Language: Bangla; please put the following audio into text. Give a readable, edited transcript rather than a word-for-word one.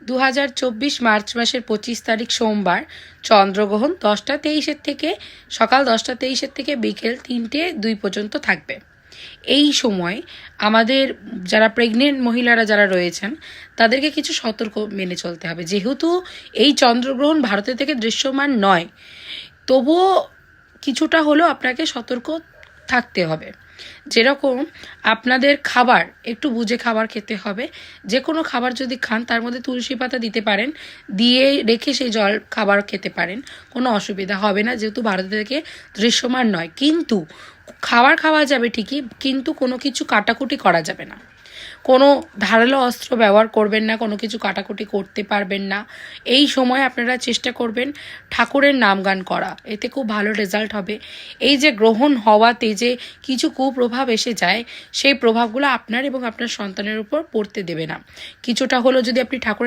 2024 মার্চ মাসের 25 তারিখ সোমবার চন্দ্রগ্রহণ 10টা 23 থেকে সকাল 10টা 23 থেকে বিকেল 3টে 2 পর্যন্ত থাকবে। এই সময় আমাদের যারা প্রেগনেন্ট মহিলারা যারা রয়েছেন তাদেরকে কিছু সতর্ক মেনে চলতে হবে। যেহেতু এই চন্দ্রগ্রহণ ভারতের থেকে দৃশ্যমান নয়, তবুও কিছুটা হলেও আপনাকে সতর্ক থাকতে হবে। যেরকম আপনাদের খাবার একটু বুঝে খাবার খেতে হবে। যে কোনো খাবার যদি খান তার মধ্যে তুলসী পাতা দিতে পারেন, দিয়ে রেখে সেই জল খাবার খেতে পারেন, কোনো অসুবিধা হবে না, যেহেতু ভারত থেকে দৃশ্যমান নয়। কিন্তু খাবার খাওয়া যাবে ঠিকই, কিন্তু কোনো কিছু কাটাকুটি করা যাবে না। কোনো ধারালো অস্ত্র ব্যবহার করবেন না, কোনো কিছু কাটাকুটি করতে পারবেন না। এই সময় আপনারা চেষ্টা করবেন ঠাকুরের নাম গান করা, এতে খুব ভালো রেজাল্ট হবে। এই যে গ্রহণ হওয়াতে যে কিছু কুপ্রভাব এসে যায়, সেই প্রভাবগুলো আপনার এবং আপনার সন্তানের উপর পড়তে দেবে না। কিছুটা হলেও যদি আপনি ঠাকুরের